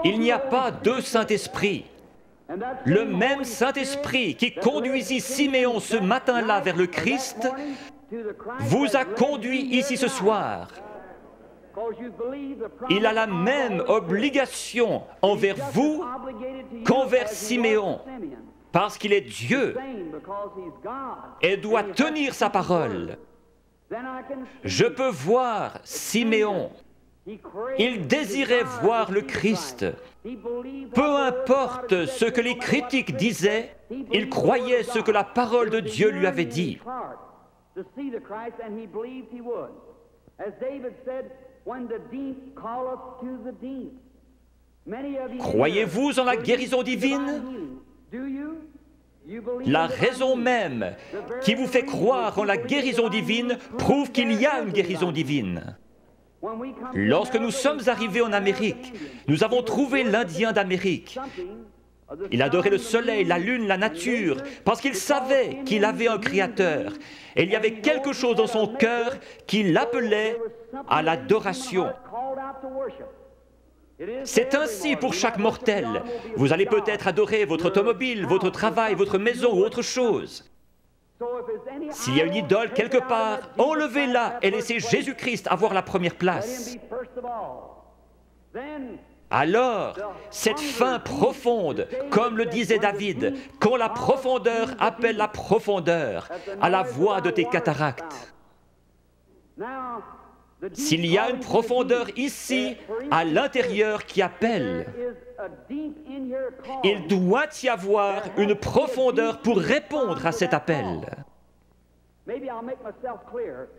Il n'y a pas deux Saint-Esprits. Le même Saint-Esprit qui conduisit Siméon ce matin-là vers le Christ vous a conduit ici ce soir. Il a la même obligation envers vous qu'envers Siméon, parce qu'il est Dieu et doit tenir sa parole. Je peux voir Siméon. Il désirait voir le Christ. Peu importe ce que les critiques disaient, il croyait ce que la parole de Dieu lui avait dit. Croyez-vous en la guérison divine? La raison même qui vous fait croire en la guérison divine prouve qu'il y a une guérison divine. Lorsque nous sommes arrivés en Amérique, nous avons trouvé l'Indien d'Amérique. Il adorait le soleil, la lune, la nature, parce qu'il savait qu'il avait un Créateur. Et il y avait quelque chose dans son cœur qui l'appelait à l'adoration. C'est ainsi pour chaque mortel. Vous allez peut-être adorer votre automobile, votre travail, votre maison ou autre chose. S'il y a une idole quelque part, enlevez-la et laissez Jésus-Christ avoir la première place. Alors, cette faim profonde, comme le disait David, quand la profondeur appelle la profondeur, à la voix de tes cataractes. S'il y a une profondeur ici, à l'intérieur, qui appelle, il doit y avoir une profondeur pour répondre à cet appel.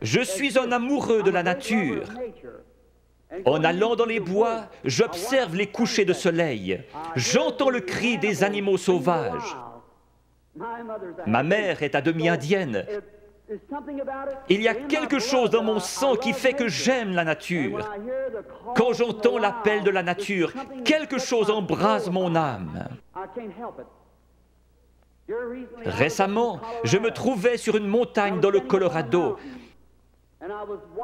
Je suis un amoureux de la nature. En allant dans les bois, j'observe les couchers de soleil. J'entends le cri des animaux sauvages. Ma mère est à demi indienne. Il y a quelque chose dans mon sang qui fait que j'aime la nature. Quand j'entends l'appel de la nature, quelque chose embrase mon âme. Récemment, je me trouvais sur une montagne dans le Colorado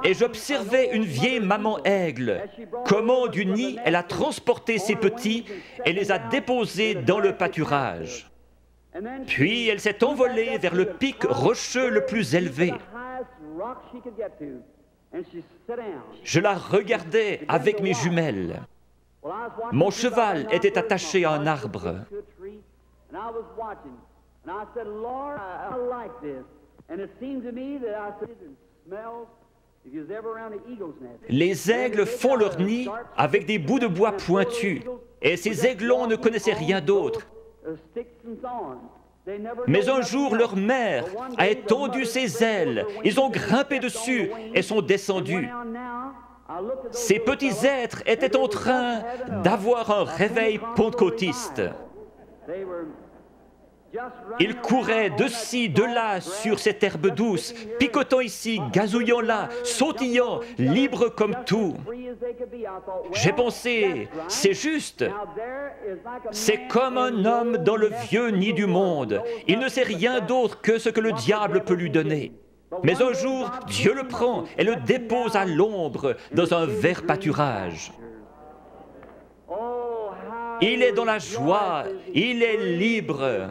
et j'observais une vieille maman aigle. Comment du nid elle a transporté ses petits et les a déposés dans le pâturage. Puis elle s'est envolée vers le pic rocheux le plus élevé. Je la regardais avec mes jumelles. Mon cheval était attaché à un arbre. Les aigles font leur nid avec des bouts de bois pointus, et ces aiglons ne connaissaient rien d'autre. Mais un jour, leur mère a étendu ses ailes, ils ont grimpé dessus et sont descendus. Ces petits êtres étaient en train d'avoir un réveil pentecôtiste. Ils couraient de ci, de là sur cette herbe douce, picotant ici, gazouillant là, sautillant, libres comme tout. J'ai pensé, c'est juste. C'est comme un homme dans le vieux nid du monde. Il ne sait rien d'autre que ce que le diable peut lui donner. Mais un jour, Dieu le prend et le dépose à l'ombre dans un vert pâturage. Il est dans la joie, il est libre.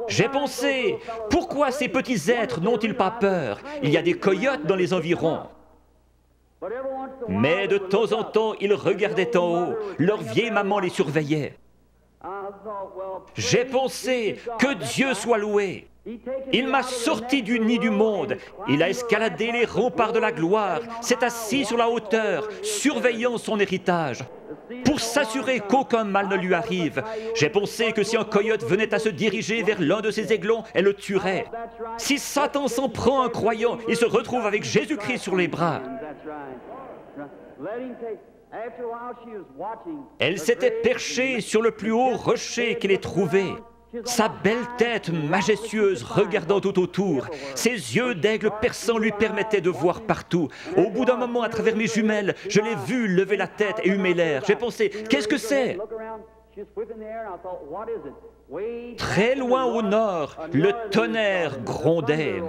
J'ai pensé, pourquoi ces petits êtres n'ont-ils pas peur? Il y a des coyotes dans les environs. Mais de temps en temps, ils regardaient en haut, leur vieille maman les surveillait. J'ai pensé, que Dieu soit loué. Il m'a sorti du nid du monde, il a escaladé les remparts de la gloire, s'est assis sur la hauteur, surveillant son héritage, pour s'assurer qu'aucun mal ne lui arrive. J'ai pensé que si un coyote venait à se diriger vers l'un de ses aiglons, elle le tuerait. Si Satan s'en prend à un croyant, il se retrouve avec Jésus-Christ sur les bras. Elle s'était perchée sur le plus haut rocher qu'elle ait trouvé. Sa belle tête majestueuse regardant tout autour, ses yeux d'aigle perçants lui permettaient de voir partout. Au bout d'un moment, à travers mes jumelles, je l'ai vue lever la tête et humer l'air. J'ai pensé, qu'est-ce que c'est? Très loin au nord, le tonnerre grondait.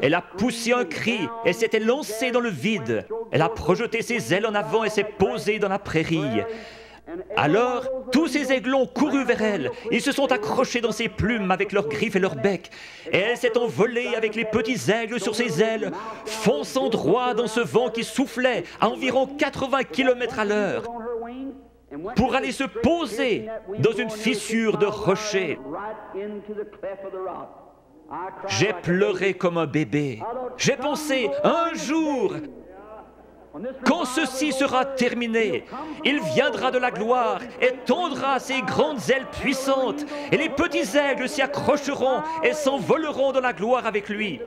Elle a poussé un cri et s'était lancée dans le vide. Elle a projeté ses ailes en avant et s'est posée dans la prairie. Alors, tous ces aiglons coururent vers elle. Ils se sont accrochés dans ses plumes avec leurs griffes et leurs becs. Et elle s'est envolée avec les petits aigles sur ses ailes, fonçant droit dans ce vent qui soufflait à environ 80 km à l'heure, pour aller se poser dans une fissure de rocher. J'ai pleuré comme un bébé. J'ai pensé, un jour, quand ceci sera terminé, il viendra de la gloire et tendra ses grandes ailes puissantes, et les petits aigles s'y accrocheront et s'envoleront dans la gloire avec lui.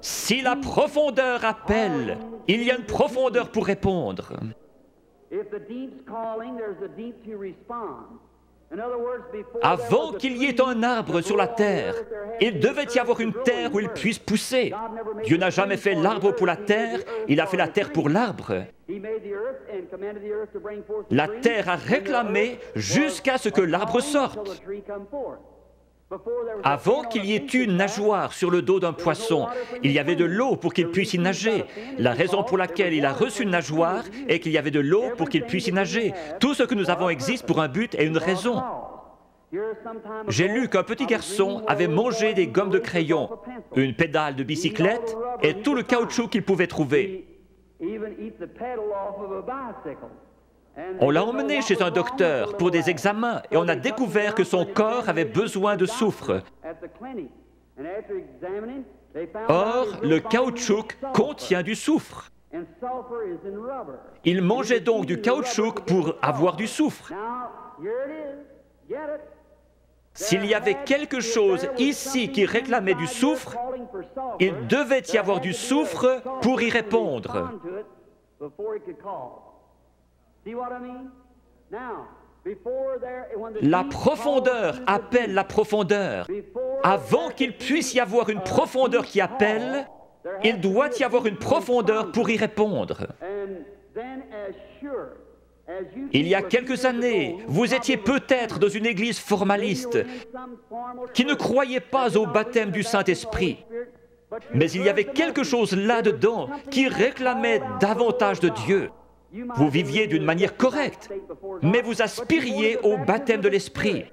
Si la profondeur appelle, il y a une profondeur pour répondre. Avant qu'il y ait un arbre sur la terre, il devait y avoir une terre où il puisse pousser. Dieu n'a jamais fait l'arbre pour la terre, il a fait la terre pour l'arbre. La terre a réclamé jusqu'à ce que l'arbre sorte. Avant qu'il y ait une nageoire sur le dos d'un poisson, il y avait de l'eau pour qu'il puisse y nager. La raison pour laquelle il a reçu une nageoire est qu'il y avait de l'eau pour qu'il puisse y nager. Tout ce que nous avons existe pour un but et une raison. J'ai lu qu'un petit garçon avait mangé des gommes de crayon, une pédale de bicyclette et tout le caoutchouc qu'il pouvait trouver. On l'a emmené chez un docteur pour des examens et on a découvert que son corps avait besoin de soufre. Or, le caoutchouc contient du soufre. Il mangeait donc du caoutchouc pour avoir du soufre. S'il y avait quelque chose ici qui réclamait du soufre, il devait y avoir du soufre pour y répondre. La profondeur appelle la profondeur. Avant qu'il puisse y avoir une profondeur qui appelle, il doit y avoir une profondeur pour y répondre. Il y a quelques années, vous étiez peut-être dans une église formaliste qui ne croyait pas au baptême du Saint-Esprit. Mais il y avait quelque chose là-dedans qui réclamait davantage de Dieu. Vous viviez d'une manière correcte, mais vous aspiriez au baptême de l'Esprit.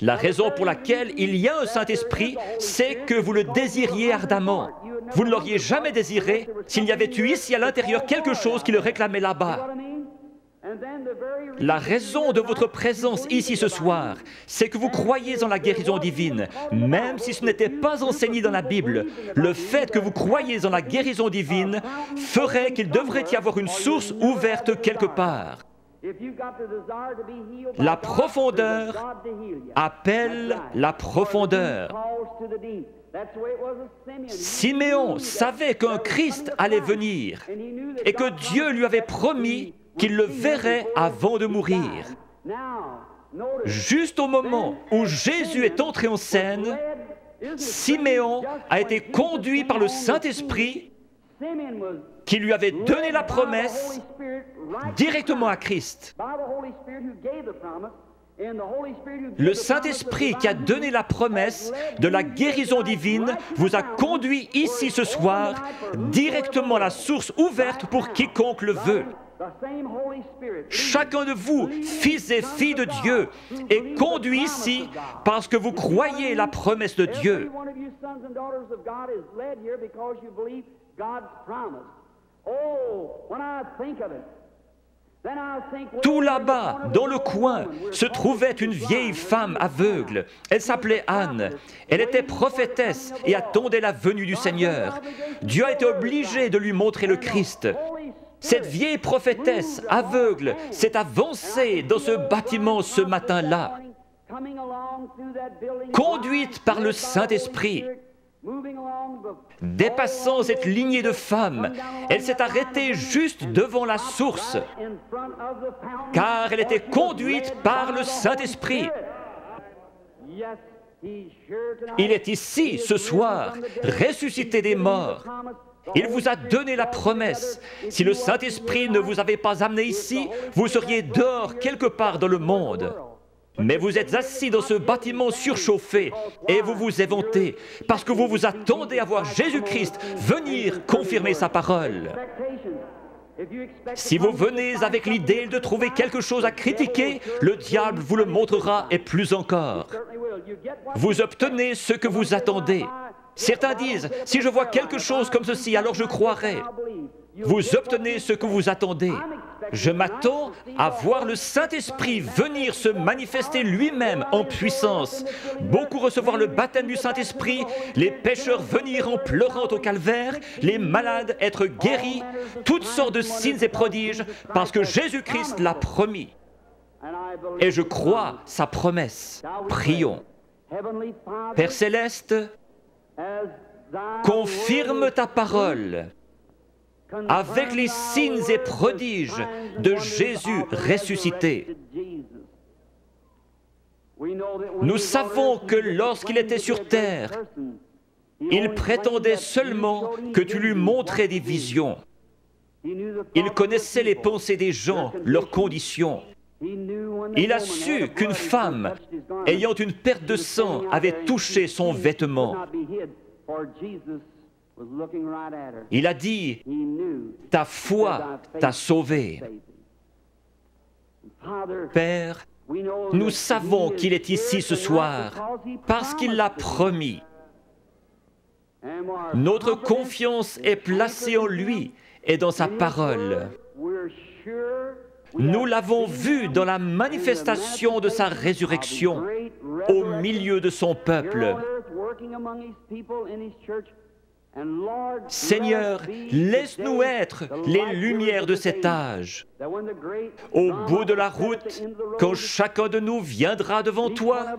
La raison pour laquelle il y a un Saint-Esprit, c'est que vous le désiriez ardemment. Vous ne l'auriez jamais désiré s'il y avait eu ici à l'intérieur quelque chose qui le réclamait là-bas. La raison de votre présence ici ce soir, c'est que vous croyez en la guérison divine, même si ce n'était pas enseigné dans la Bible. Le fait que vous croyez en la guérison divine ferait qu'il devrait y avoir une source ouverte quelque part. La profondeur appelle la profondeur. Siméon savait qu'un Christ allait venir et que Dieu lui avait promis qu'il le verrait avant de mourir. Juste au moment où Jésus est entré en scène, Siméon a été conduit par le Saint-Esprit qui lui avait donné la promesse directement à Christ. Le Saint-Esprit qui a donné la promesse de la guérison divine vous a conduit ici ce soir directement à la source ouverte pour quiconque le veut. Chacun de vous, fils et filles de Dieu, est conduit ici parce que vous croyez la promesse de Dieu. Tout là-bas, dans le coin, se trouvait une vieille femme aveugle. Elle s'appelait Anne. Elle était prophétesse et attendait la venue du Seigneur. Dieu a été obligé de lui montrer le Christ. Cette vieille prophétesse aveugle s'est avancée dans ce bâtiment ce matin-là, conduite par le Saint-Esprit. Dépassant cette lignée de femmes, elle s'est arrêtée juste devant la source, car elle était conduite par le Saint-Esprit. Il est ici, ce soir, ressuscité des morts. Il vous a donné la promesse. Si le Saint-Esprit ne vous avait pas amené ici, vous seriez dehors quelque part dans le monde. Mais vous êtes assis dans ce bâtiment surchauffé et vous vous éventez parce que vous vous attendez à voir Jésus-Christ venir confirmer sa parole. Si vous venez avec l'idée de trouver quelque chose à critiquer, le diable vous le montrera et plus encore. Vous obtenez ce que vous attendez. Certains disent, si je vois quelque chose comme ceci, alors je croirai. Vous obtenez ce que vous attendez. Je m'attends à voir le Saint-Esprit venir se manifester lui-même en puissance. Beaucoup recevoir le baptême du Saint-Esprit, les pécheurs venir en pleurant au calvaire, les malades être guéris, toutes sortes de signes et prodiges, parce que Jésus-Christ l'a promis. Et je crois sa promesse. Prions. Père Céleste, confirme ta parole avec les signes et prodiges de Jésus ressuscité. Nous savons que lorsqu'il était sur terre, il prétendait seulement que tu lui montrais des visions. Il connaissait les pensées des gens, leurs conditions. Il a su qu'une femme, ayant une perte de sang, avait touché son vêtement. Il a dit, ta foi t'a sauvé. Père, nous savons qu'il est ici ce soir parce qu'il l'a promis. Notre confiance est placée en lui et dans sa parole. Nous l'avons vu dans la manifestation de sa résurrection au milieu de son peuple. Seigneur, laisse-nous être les lumières de cet âge. Au bout de la route, quand chacun de nous viendra devant toi,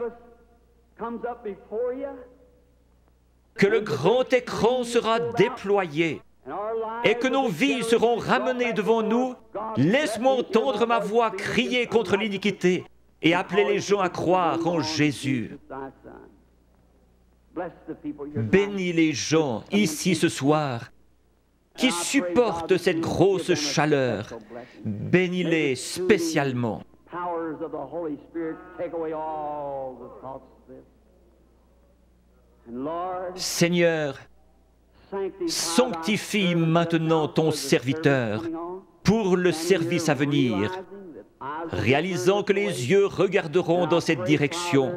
que le grand écran sera déployé et que nos vies seront ramenées devant nous, laisse-moi entendre ma voix crier contre l'iniquité et appeler les gens à croire en Jésus. Bénis les gens ici ce soir qui supportent cette grosse chaleur. Bénis-les spécialement. Seigneur, sanctifie maintenant ton serviteur pour le service à venir, réalisant que les yeux regarderont dans cette direction.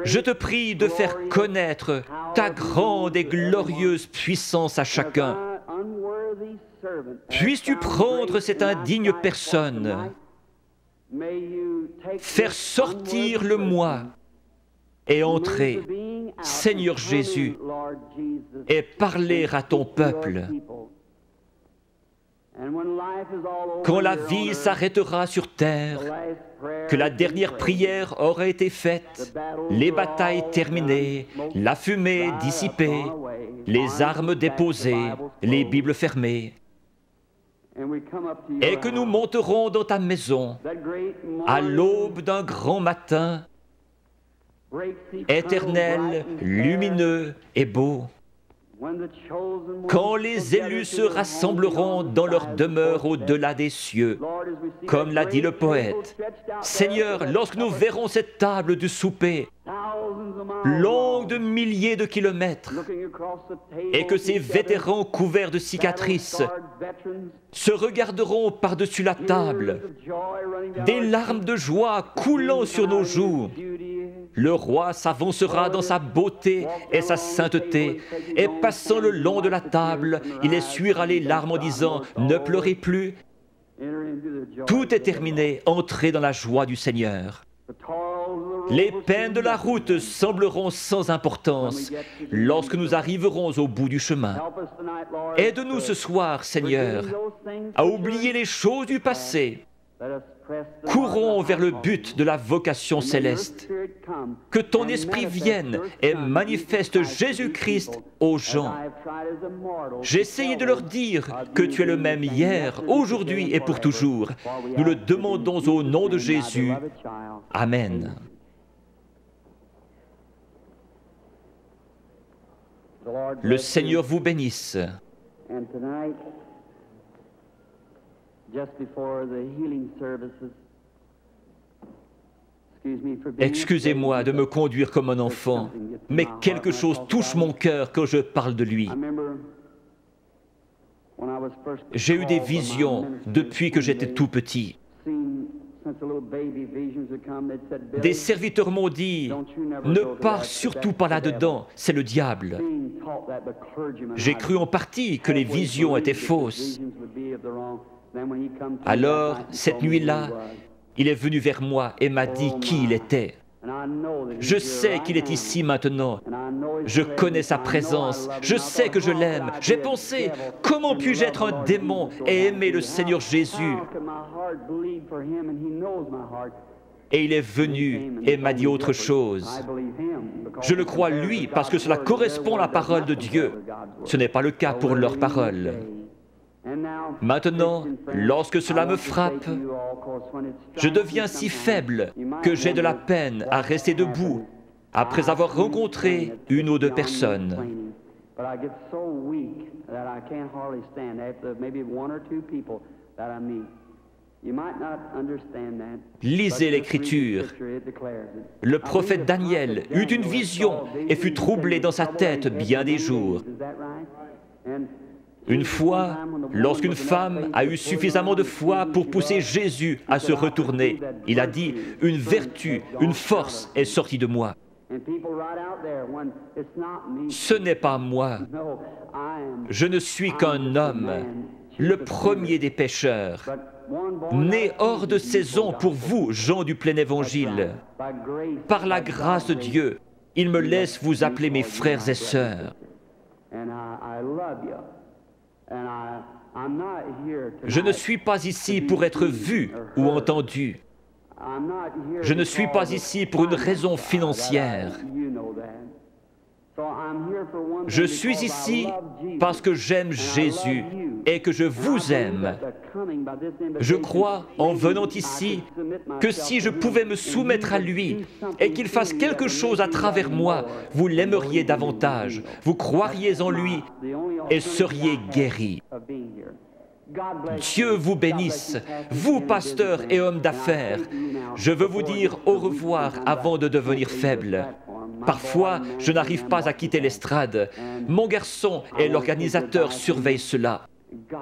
Je te prie de faire connaître ta grande et glorieuse puissance à chacun. Puisses-tu prendre cette indigne personne, faire sortir le moi et entrer, Seigneur Jésus, et parler à ton peuple. Quand la vie s'arrêtera sur terre, que la dernière prière aura été faite, les batailles terminées, la fumée dissipée, les armes déposées, les Bibles fermées, et que nous monterons dans ta maison à l'aube d'un grand matin, éternel, lumineux et beau, quand les élus se rassembleront dans leur demeure au-delà des cieux, comme l'a dit le poète. Seigneur, lorsque nous verrons cette table du souper, longue de milliers de kilomètres, et que ces vétérans couverts de cicatrices se regarderont par-dessus la table, des larmes de joie coulant sur nos joues, le roi s'avancera dans sa beauté et sa sainteté, et passant le long de la table, il essuiera les larmes en disant « Ne pleurez plus ». Tout est terminé, entrez dans la joie du Seigneur. Les peines de la route sembleront sans importance lorsque nous arriverons au bout du chemin. Aide-nous ce soir, Seigneur, à oublier les choses du passé. Courons vers le but de la vocation céleste. Que ton esprit vienne et manifeste Jésus-Christ aux gens. J'ai essayé de leur dire que tu es le même hier, aujourd'hui et pour toujours. Nous le demandons au nom de Jésus. Amen. Le Seigneur vous bénisse. Excusez-moi de me conduire comme un enfant, mais quelque chose touche mon cœur quand je parle de lui. J'ai eu des visions depuis que j'étais tout petit. Des serviteurs m'ont dit, ne pars surtout pas là-dedans, c'est le diable. J'ai cru en partie que les visions étaient fausses. Alors, cette nuit-là, il est venu vers moi et m'a dit qui il était. Je sais qu'il est ici maintenant. Je connais sa présence. Je sais que je l'aime. J'ai pensé, comment puis-je être un démon et aimer le Seigneur Jésus? Et il est venu et m'a dit autre chose. Je le crois lui parce que cela correspond à la parole de Dieu. Ce n'est pas le cas pour leur parole. Maintenant, lorsque cela me frappe, je deviens si faible que j'ai de la peine à rester debout après avoir rencontré une ou deux personnes. Lisez l'Écriture. Le prophète Daniel eut une vision et fut troublé dans sa tête bien des jours. Une fois, lorsqu'une femme a eu suffisamment de foi pour pousser Jésus à se retourner, il a dit, « Une vertu, une force est sortie de moi. » Ce n'est pas moi. Je ne suis qu'un homme, le premier des pécheurs, né hors de saison pour vous, gens du plein évangile. Par la grâce de Dieu, il me laisse vous appeler mes frères et sœurs. Je ne suis pas ici pour être vu ou entendu. Je ne suis pas ici pour une raison financière. Je suis ici parce que j'aime Jésus et que je vous aime. Je crois, en venant ici, que si je pouvais me soumettre à lui et qu'il fasse quelque chose à travers moi, vous l'aimeriez davantage, vous croiriez en lui et seriez guéris. Dieu vous bénisse, vous, pasteurs et hommes d'affaires. Je veux vous dire au revoir avant de devenir faible. Parfois, je n'arrive pas à quitter l'estrade. Mon garçon et l'organisateur surveillent cela.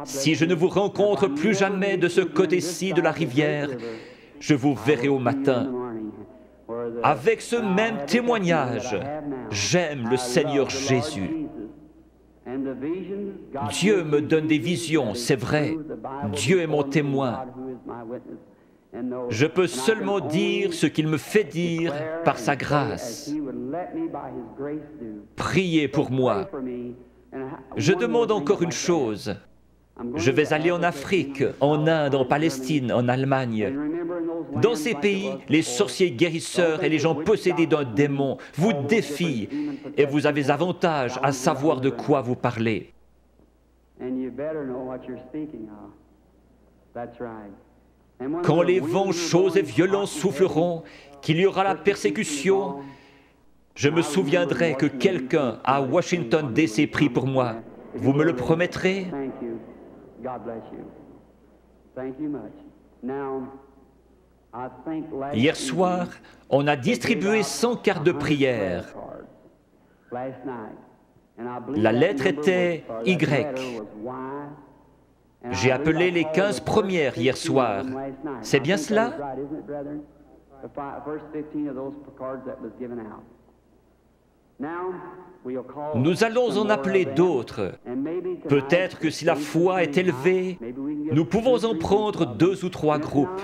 Si je ne vous rencontre plus jamais de ce côté-ci de la rivière, je vous verrai au matin. Avec ce même témoignage, j'aime le Seigneur Jésus. Dieu me donne des visions, c'est vrai. Dieu est mon témoin. Je peux seulement dire ce qu'il me fait dire par sa grâce. Priez pour moi. Je demande encore une chose. Je vais aller en Afrique, en Inde, en Palestine, en Allemagne. Dans ces pays, les sorciers guérisseurs et les gens possédés d'un démon vous défient et vous avez avantage à savoir de quoi vous parlez. Quand les vents chauds et violents souffleront, qu'il y aura la persécution, je me souviendrai que quelqu'un à Washington D.C. prie pour moi. Vous me le promettrez? Hier soir, on a distribué 100 cartes de prière. La lettre était Y. J'ai appelé les 15 premières hier soir. C'est bien cela? Nous allons en appeler d'autres. Peut-être que si la foi est élevée, nous pouvons en prendre 2 ou 3 groupes.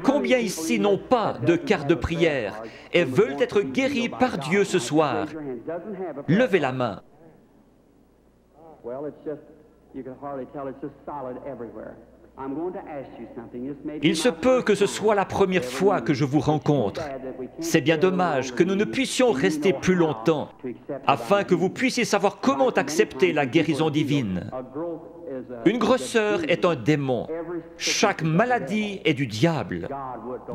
Combien ici n'ont pas de carte de prière et veulent être guéris par Dieu ce soir? Levez la main. Il se peut que ce soit la première fois que je vous rencontre. C'est bien dommage que nous ne puissions rester plus longtemps afin que vous puissiez savoir comment accepter la guérison divine. Une grosseur est un démon. Chaque maladie est du diable.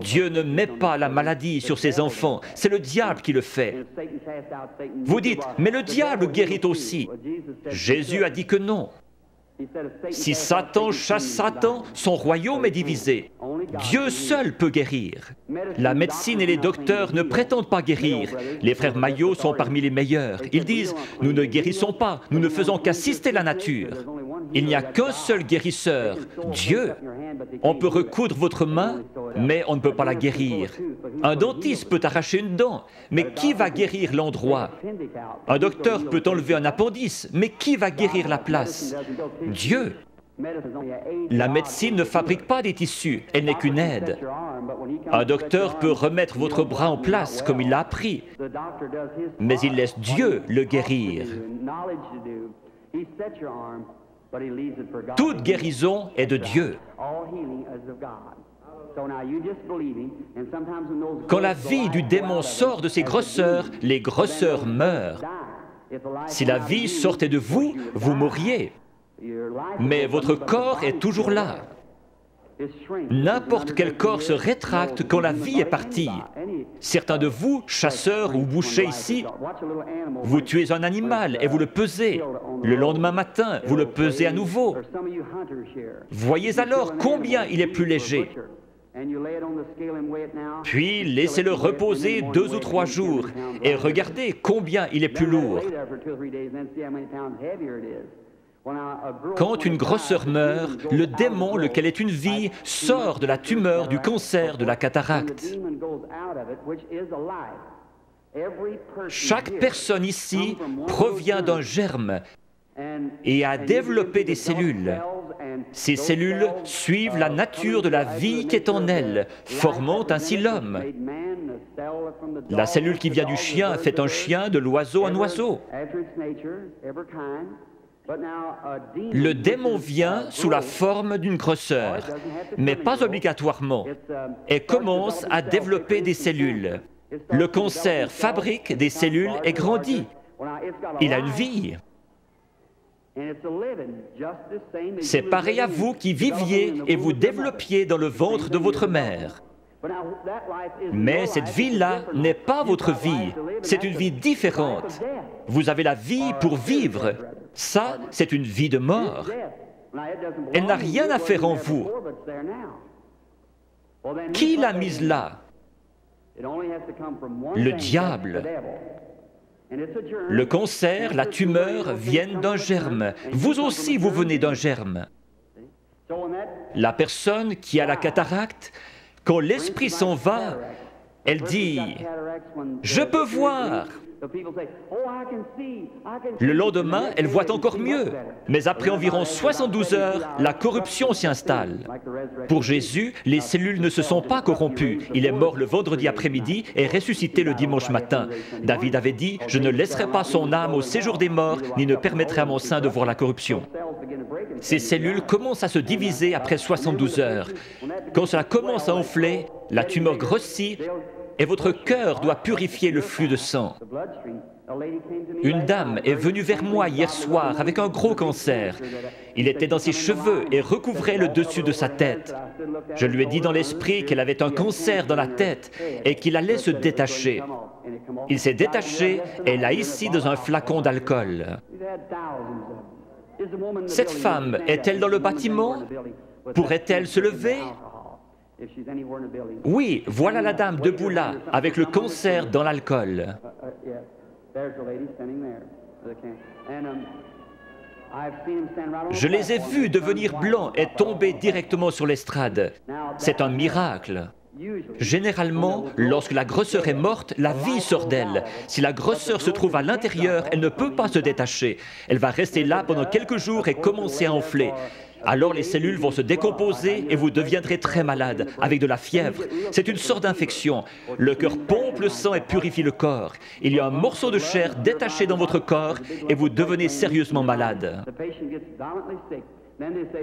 Dieu ne met pas la maladie sur ses enfants, c'est le diable qui le fait. Vous dites, mais le diable guérit aussi. Jésus a dit que non. Si Satan chasse Satan, son royaume est divisé. Dieu seul peut guérir. La médecine et les docteurs ne prétendent pas guérir. Les frères Maillot sont parmi les meilleurs. Ils disent « Nous ne guérissons pas, nous ne faisons qu'assister la nature. » Il n'y a qu'un seul guérisseur, Dieu. On peut recoudre votre main, mais on ne peut pas la guérir. Un dentiste peut arracher une dent, mais qui va guérir l'endroit? Un docteur peut enlever un appendice, mais qui va guérir la place? Dieu. La médecine ne fabrique pas des tissus, elle n'est qu'une aide. Un docteur peut remettre votre bras en place comme il l'a appris, mais il laisse Dieu le guérir. Toute guérison est de Dieu. Quand la vie du démon sort de ses grosseurs, les grosseurs meurent. Si la vie sortait de vous, vous mourriez. Mais votre corps est toujours là. N'importe quel corps se rétracte quand la vie est partie. Certains de vous, chasseurs ou bouchers ici, vous tuez un animal et vous le pesez. Le lendemain matin, vous le pesez à nouveau. Voyez alors combien il est plus léger. Puis laissez-le reposer 2 ou 3 jours et regardez combien il est plus lourd. Quand une grosseur meurt, le démon, lequel est une vie, sort de la tumeur, du cancer, de la cataracte. Chaque personne ici provient d'un germe et a développé des cellules. Ces cellules suivent la nature de la vie qui est en elles, formant ainsi l'homme. La cellule qui vient du chien fait un chien, de l'oiseau un oiseau. Le démon vient sous la forme d'une grosseur, mais pas obligatoirement, et commence à développer des cellules. Le cancer fabrique des cellules et grandit. Il a une vie. C'est pareil à vous qui viviez et vous développiez dans le ventre de votre mère. Mais cette vie-là n'est pas votre vie, c'est une vie différente. Vous avez la vie pour vivre. Ça, c'est une vie de mort. Elle n'a rien à faire en vous. Qui l'a mise là? Le diable. Le cancer, la tumeur viennent d'un germe. Vous aussi, vous venez d'un germe. La personne qui a la cataracte, quand l'esprit s'en va, elle dit « Je peux voir ». Le lendemain, elle voit encore mieux. Mais après environ 72 heures, la corruption s'y installe. Pour Jésus, les cellules ne se sont pas corrompues. Il est mort le vendredi après-midi et ressuscité le dimanche matin. David avait dit « Je ne laisserai pas son âme au séjour des morts, ni ne permettrai à mon sein de voir la corruption ». Ces cellules commencent à se diviser après 72 heures. Quand cela commence à enfler, la tumeur grossit et votre cœur doit purifier le flux de sang. Une dame est venue vers moi hier soir avec un gros cancer. Il était dans ses cheveux et recouvrait le dessus de sa tête. Je lui ai dit dans l'esprit qu'elle avait un cancer dans la tête et qu'il allait se détacher. Il s'est détaché et l'a ici dans un flacon d'alcool. Cette femme est-elle dans le bâtiment? Pourrait-elle se lever? Oui, voilà la dame debout là, avec le cancer dans l'alcool. Je les ai vus devenir blancs et tomber directement sur l'estrade. C'est un miracle. Généralement, lorsque la grosseur est morte, la vie sort d'elle. Si la grosseur se trouve à l'intérieur, elle ne peut pas se détacher. Elle va rester là pendant quelques jours et commencer à enfler. Alors les cellules vont se décomposer et vous deviendrez très malade, avec de la fièvre. C'est une sorte d'infection. Le cœur pompe le sang et purifie le corps. Il y a un morceau de chair détaché dans votre corps et vous devenez sérieusement malade.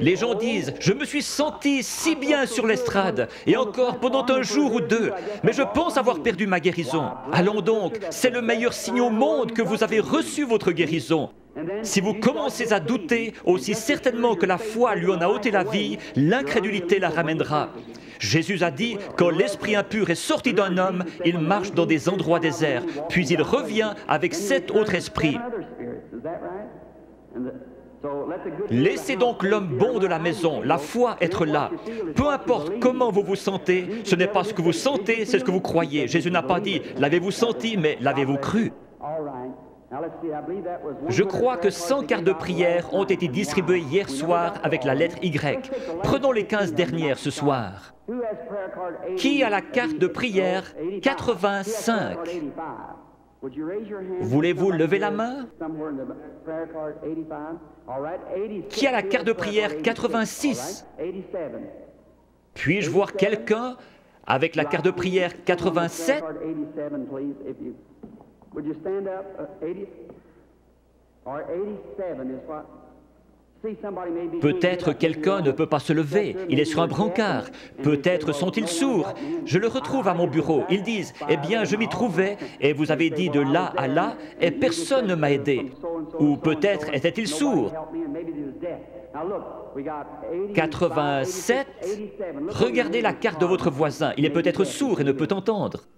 Les gens disent « Je me suis senti si bien sur l'estrade, et encore pendant un jour ou deux, mais je pense avoir perdu ma guérison. Allons donc, c'est le meilleur signe au monde que vous avez reçu votre guérison. Si vous commencez à douter, aussi certainement que la foi lui en a ôté la vie, l'incrédulité la ramènera. Jésus a dit, quand l'esprit impur est sorti d'un homme, il marche dans des endroits déserts, puis il revient avec 7 autres esprits. Laissez donc l'homme bon de la maison, la foi, être là. Peu importe comment vous vous sentez, ce n'est pas ce que vous sentez, c'est ce que vous croyez. Jésus n'a pas dit « l'avez-vous senti », mais « l'avez-vous cru ». Je crois que 100 cartes de prière ont été distribuées hier soir avec la lettre Y. Prenons les 15 dernières ce soir. Qui a la carte de prière 85? Voulez-vous lever la main? Qui a la carte de prière 86? Puis-je voir quelqu'un avec la carte de prière 87? Peut-être quelqu'un ne peut pas se lever, il est sur un brancard. Peut-être sont-ils sourds. Je le retrouve à mon bureau. Ils disent, « Eh bien, je m'y trouvais, et vous avez dit de là à là, et personne ne m'a aidé. » Ou peut-être était-il sourd. 87, regardez la carte de votre voisin. Il est peut-être sourd et ne peut entendre.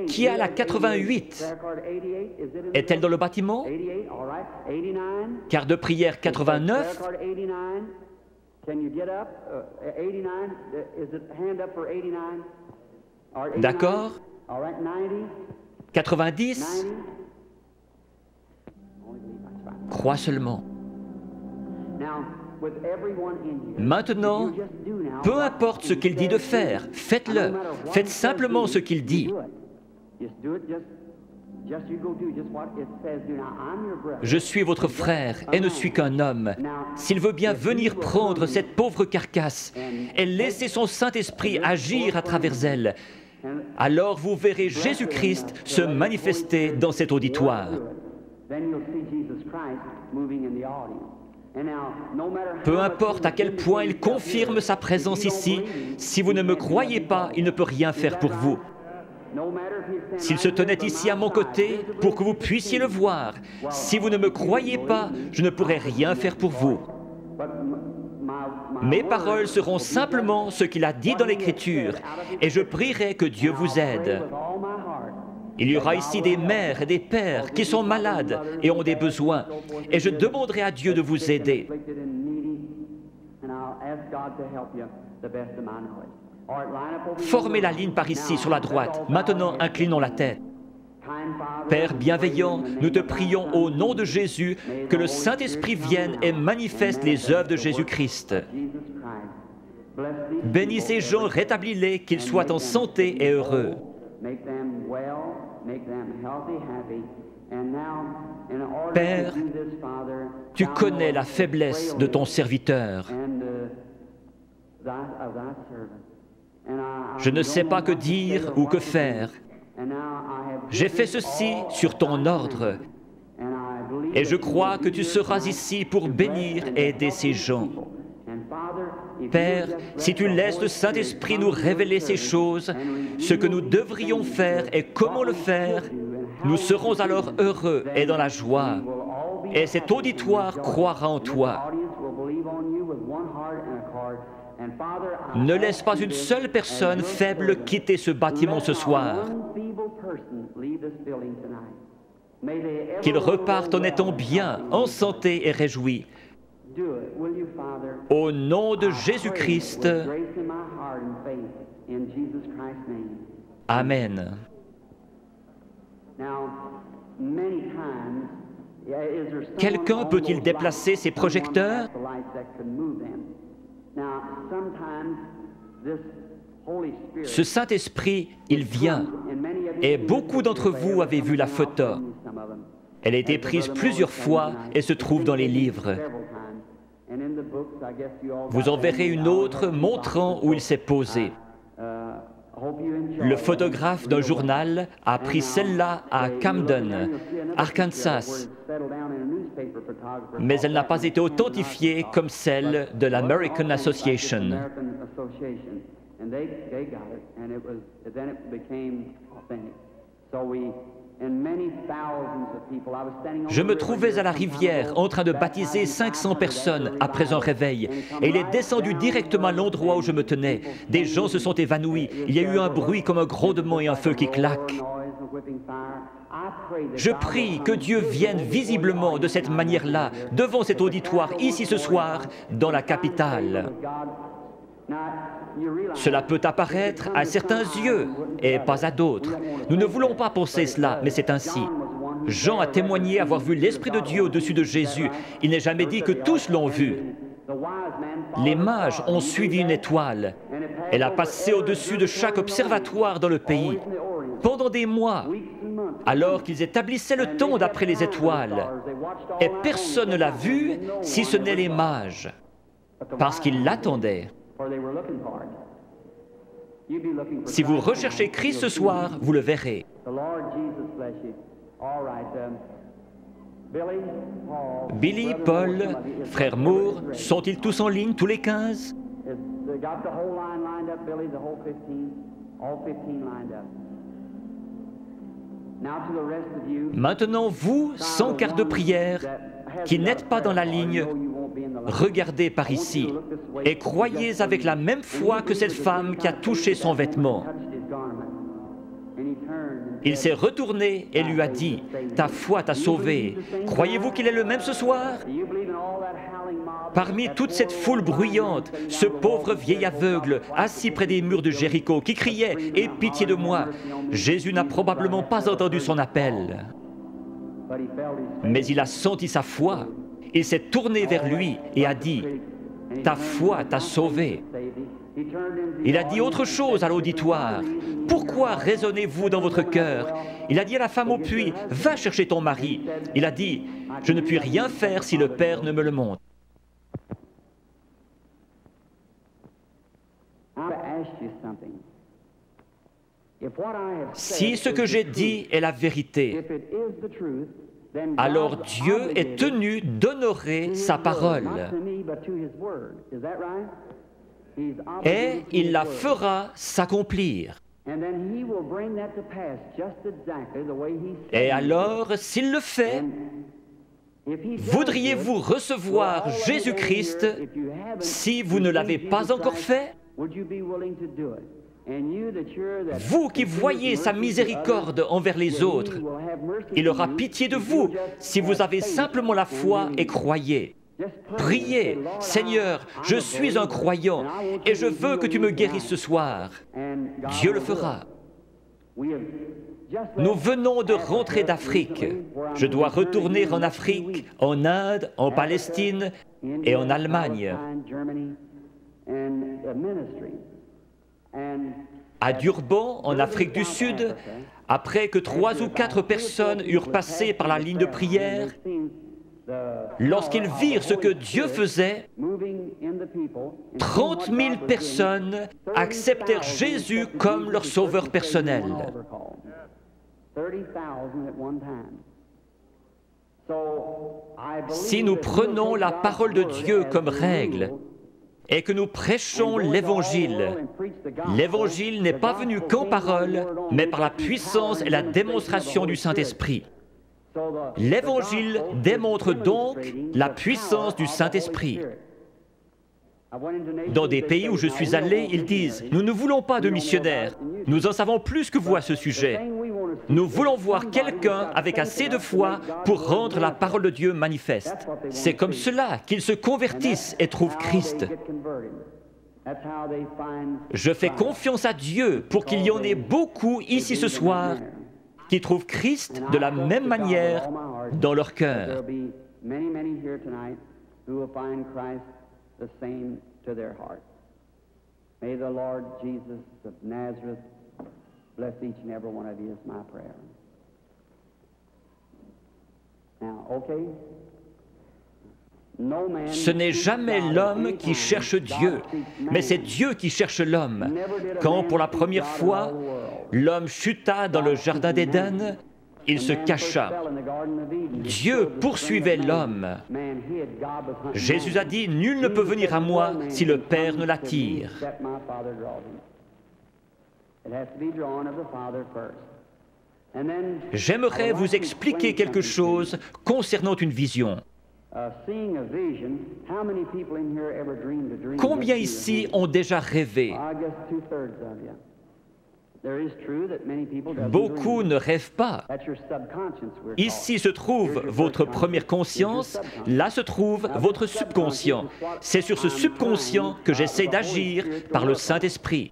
Qui a la 88? Est-elle dans le bâtiment? Carte de prière 89? D'accord. 90? Crois seulement. Maintenant, peu importe ce qu'il dit de faire, faites-le. Faites simplement ce qu'il dit. Je suis votre frère et ne suis qu'un homme. S'il veut bien venir prendre cette pauvre carcasse et laisser son Saint-Esprit agir à travers elle, alors vous verrez Jésus-Christ se manifester dans cet auditoire. Peu importe à quel point il confirme sa présence ici, si vous ne me croyez pas, il ne peut rien faire pour vous. S'il se tenait ici à mon côté pour que vous puissiez le voir, si vous ne me croyez pas, je ne pourrai rien faire pour vous. Mes paroles seront simplement ce qu'il a dit dans l'Écriture, et je prierai que Dieu vous aide. Il y aura ici des mères et des pères qui sont malades et ont des besoins, et je demanderai à Dieu de vous aider. Formez la ligne par ici, sur la droite. Maintenant, inclinons la tête. Père bienveillant, nous te prions au nom de Jésus que le Saint-Esprit vienne et manifeste les œuvres de Jésus-Christ. Bénis ces gens, rétablis-les, qu'ils soient en santé et heureux. Père, tu connais la faiblesse de ton serviteur. Je ne sais pas que dire ou que faire. J'ai fait ceci sur ton ordre, et je crois que tu seras ici pour bénir et aider ces gens. Père, si tu laisses le Saint-Esprit nous révéler ces choses, ce que nous devrions faire et comment le faire, nous serons alors heureux et dans la joie. Et cet auditoire croira en toi. Ne laisse pas une seule personne faible quitter ce bâtiment ce soir. Qu'ils repartent en étant bien, en santé et réjouis. Au nom de Jésus-Christ. Amen. Quelqu'un peut-il déplacer ses projecteurs? Ce Saint-Esprit, il vient, et beaucoup d'entre vous avez vu la photo. Elle a été prise plusieurs fois et se trouve dans les livres. Vous en verrez une autre montrant où il s'est posé. Le photographe d'un journal a pris celle-là à Camden, Arkansas, mais elle n'a pas été authentifiée comme celle de l'American Association. Je me trouvais à la rivière en train de baptiser 500 personnes après un réveil, et il est descendu directement à l'endroit où je me tenais. Des gens se sont évanouis, il y a eu un bruit comme un grondement et un feu qui claque. Je prie que Dieu vienne visiblement de cette manière-là, devant cet auditoire, ici ce soir, dans la capitale. Cela peut apparaître à certains yeux et pas à d'autres. Nous ne voulons pas penser cela, mais c'est ainsi. Jean a témoigné avoir vu l'Esprit de Dieu au-dessus de Jésus. Il n'est jamais dit que tous l'ont vu. Les mages ont suivi une étoile. Elle a passé au-dessus de chaque observatoire dans le pays. Pendant des mois, alors qu'ils établissaient le temps d'après les étoiles, et personne ne l'a vu si ce n'est les mages, parce qu'ils l'attendaient. Si vous recherchez Christ ce soir, vous le verrez. Billy, Paul, frère Moore, sont-ils tous en ligne, tous les 15? Maintenant, vous, sans carte de prière, qui n'êtes pas dans la ligne, regardez par ici et croyez avec la même foi que cette femme qui a touché son vêtement. Il s'est retourné et lui a dit, « Ta foi t'a sauvé. Croyez-vous qu'il est le même ce soir ?» Parmi toute cette foule bruyante, ce pauvre vieil aveugle, assis près des murs de Jéricho, qui criait « Aie pitié de moi !» Jésus n'a probablement pas entendu son appel. Mais il a senti sa foi. Il s'est tourné vers lui et a dit, « Ta foi t'a sauvé. » Il a dit autre chose à l'auditoire. « Pourquoi raisonnez-vous dans votre cœur ?» Il a dit à la femme au puits, « Va chercher ton mari. » Il a dit, « Je ne puis rien faire si le Père ne me le montre. » Si ce que j'ai dit est la vérité, alors Dieu est tenu d'honorer sa parole. Et il la fera s'accomplir. Et alors, s'il le fait, voudriez-vous recevoir Jésus-Christ si vous ne l'avez pas encore fait? Vous qui voyez sa miséricorde envers les autres, il aura pitié de vous si vous avez simplement la foi et croyez. Priez, « Seigneur, je suis un croyant et je veux que tu me guérisses ce soir. » Dieu le fera. Nous venons de rentrer d'Afrique. Je dois retourner en Afrique, en Inde, en Palestine et en Allemagne. À Durban, en Afrique du Sud, après que 3 ou 4 personnes eurent passé par la ligne de prière, lorsqu'ils virent ce que Dieu faisait, 30 000 personnes acceptèrent Jésus comme leur sauveur personnel. Si nous prenons la parole de Dieu comme règle et que nous prêchons l'Évangile, l'Évangile n'est pas venu qu'en parole, mais par la puissance et la démonstration du Saint-Esprit. L'Évangile démontre donc la puissance du Saint-Esprit. Dans des pays où je suis allé, ils disent « Nous ne voulons pas de missionnaires, nous en savons plus que vous à ce sujet. Nous voulons voir quelqu'un avec assez de foi pour rendre la parole de Dieu manifeste. » C'est comme cela qu'ils se convertissent et trouvent Christ. Je fais confiance à Dieu pour qu'il y en ait beaucoup ici ce soir qui trouvent Christ de la même manière dans leur cœur. May the Lord Jesus of Nazareth bless each and every one of you is my prayer. Now, okay? Ce n'est jamais l'homme qui cherche Dieu, mais c'est Dieu qui cherche l'homme. Quand, pour la première fois, l'homme chuta dans le jardin d'Éden, il se cacha. Dieu poursuivait l'homme. Jésus a dit, « Nul ne peut venir à moi si le Père ne l'attire. » J'aimerais vous expliquer quelque chose concernant une vision. Combien ici ont déjà rêvé? Beaucoup ne rêvent pas. Ici se trouve votre première conscience, là se trouve votre subconscient. C'est sur ce subconscient que j'essaie d'agir par le Saint-Esprit.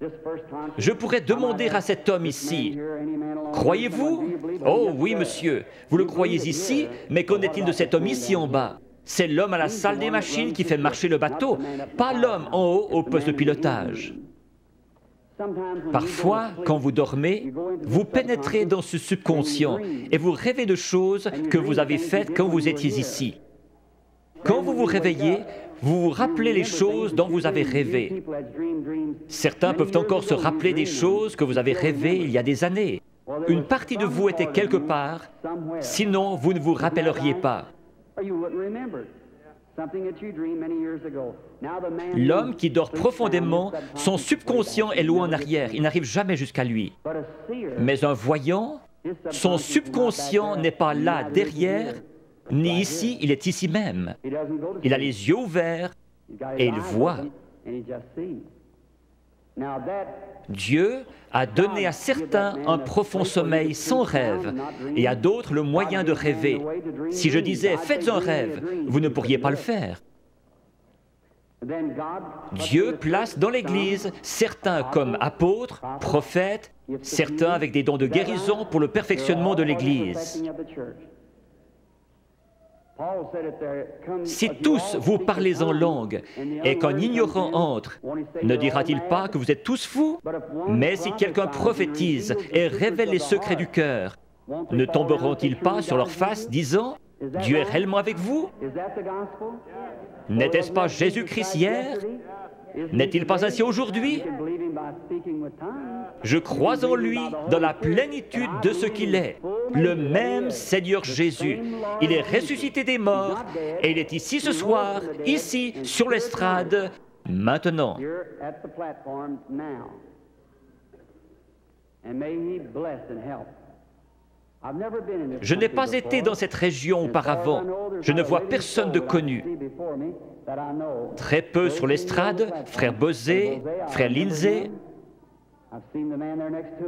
Je pourrais demander à cet homme ici, « Croyez-vous » ? « Oh oui, monsieur, vous le croyez ici, mais qu'en est-il de cet homme ici en bas ? C'est l'homme à la salle des machines qui fait marcher le bateau, pas l'homme en haut au poste de pilotage. » Parfois, quand vous dormez, vous pénétrez dans ce subconscient et vous rêvez de choses que vous avez faites quand vous étiez ici. Quand vous vous réveillez, vous vous rappelez les choses dont vous avez rêvé. Certains peuvent encore se rappeler des choses que vous avez rêvées il y a des années. Une partie de vous était quelque part, sinon vous ne vous rappelleriez pas. L'homme qui dort profondément, son subconscient est loin en arrière, il n'arrive jamais jusqu'à lui. Mais un voyant, son subconscient n'est pas là derrière, ni ici, il est ici même. Il a les yeux ouverts et il voit. Dieu a donné à certains un profond sommeil sans rêve et à d'autres le moyen de rêver. Si je disais « faites un rêve », vous ne pourriez pas le faire. Dieu place dans l'Église certains comme apôtres, prophètes, certains avec des dons de guérison pour le perfectionnement de l'Église. Si tous vous parlez en langue et qu'un ignorant entre, ne dira-t-il pas que vous êtes tous fous? Mais si quelqu'un prophétise et révèle les secrets du cœur, ne tomberont-ils pas sur leur face disant « Dieu est réellement avec vous » ? N'était-ce pas Jésus-Christ hier? N'est-il pas ainsi aujourd'hui? Je crois en lui dans la plénitude de ce qu'il est, le même Seigneur Jésus. Il est ressuscité des morts et il est ici ce soir, ici, sur l'estrade, maintenant. Je n'ai pas été dans cette région auparavant. Je ne vois personne de connu. Très peu sur l'estrade, frère Bosé, frère Lindsay.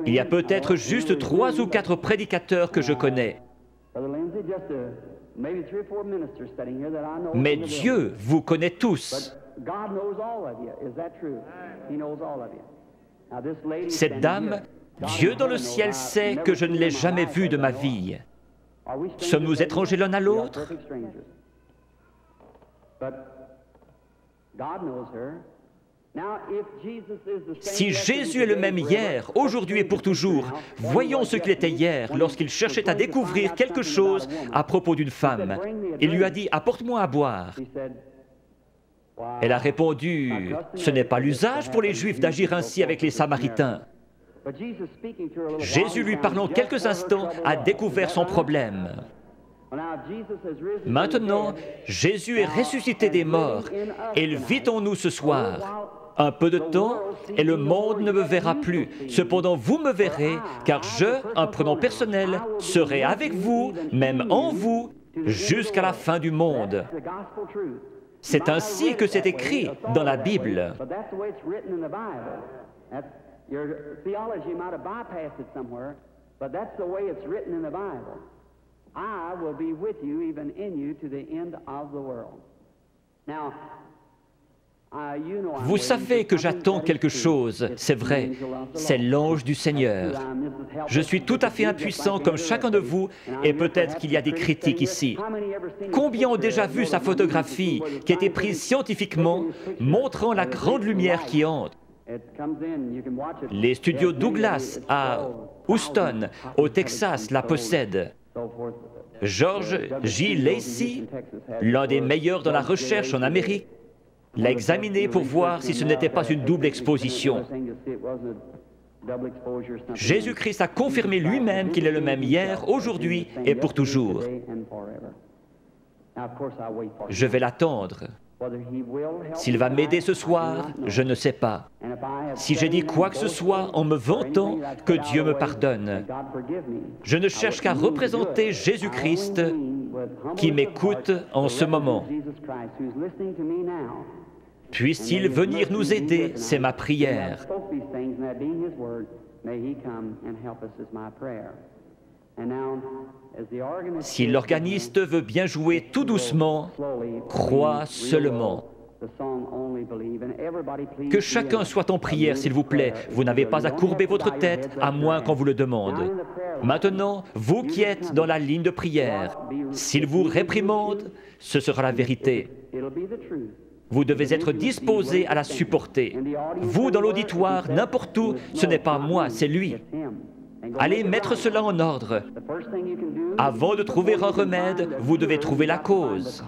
Il y a peut-être juste 3 ou 4 prédicateurs que je connais. Mais Dieu vous connaît tous. Cette dame, Dieu dans le ciel sait que je ne l'ai jamais vue de ma vie. Sommes-nous étrangers l'un à l'autre? Si Jésus est le même hier, aujourd'hui et pour toujours, voyons ce qu'il était hier lorsqu'il cherchait à découvrir quelque chose à propos d'une femme. Il lui a dit « Apporte-moi à boire ». Elle a répondu « Ce n'est pas l'usage pour les Juifs d'agir ainsi avec les Samaritains ». Jésus, lui parlant quelques instants, a découvert son problème. Maintenant, Jésus est ressuscité des morts et il vit en nous ce soir. Un peu de temps et le monde ne me verra plus. Cependant, vous me verrez, car je, un prénom personnel, serai avec vous, même en vous, jusqu'à la fin du monde. C'est ainsi que c'est écrit dans la Bible. Your theology might have bypassed it somewhere, but that's the way it's written in the Bible. I will be with you, even in you, to the end of the world. Now, vous savez que j'attends quelque chose, c'est vrai, c'est l'ange du Seigneur. Je suis tout à fait impuissant comme chacun de vous, et peut-être qu'il y a des critiques ici. Combien ont déjà vu sa photographie qui a été prise scientifiquement, montrant la grande lumière qui entre? Les studios Douglas à Houston, au Texas, la possèdent. George J. Lacey, l'un des meilleurs dans la recherche en Amérique, l'a examiné pour voir si ce n'était pas une double exposition. Jésus-Christ a confirmé lui-même qu'il est le même hier, aujourd'hui et pour toujours. Je vais l'attendre. S'il va m'aider ce soir, je ne sais pas. Si j'ai dit quoi que ce soit en me vantant, que Dieu me pardonne. Je ne cherche qu'à représenter Jésus-Christ qui m'écoute en ce moment. Puisse-t-il venir nous aider, c'est ma prière. Si l'organiste veut bien jouer tout doucement, crois seulement. Que chacun soit en prière, s'il vous plaît. Vous n'avez pas à courber votre tête, à moins qu'on vous le demande. Maintenant, vous qui êtes dans la ligne de prière, s'il vous réprimande, ce sera la vérité. Vous devez être disposé à la supporter. Vous, dans l'auditoire, n'importe où, ce n'est pas moi, c'est lui. Allez mettre cela en ordre. Avant de trouver un remède, vous devez trouver la cause.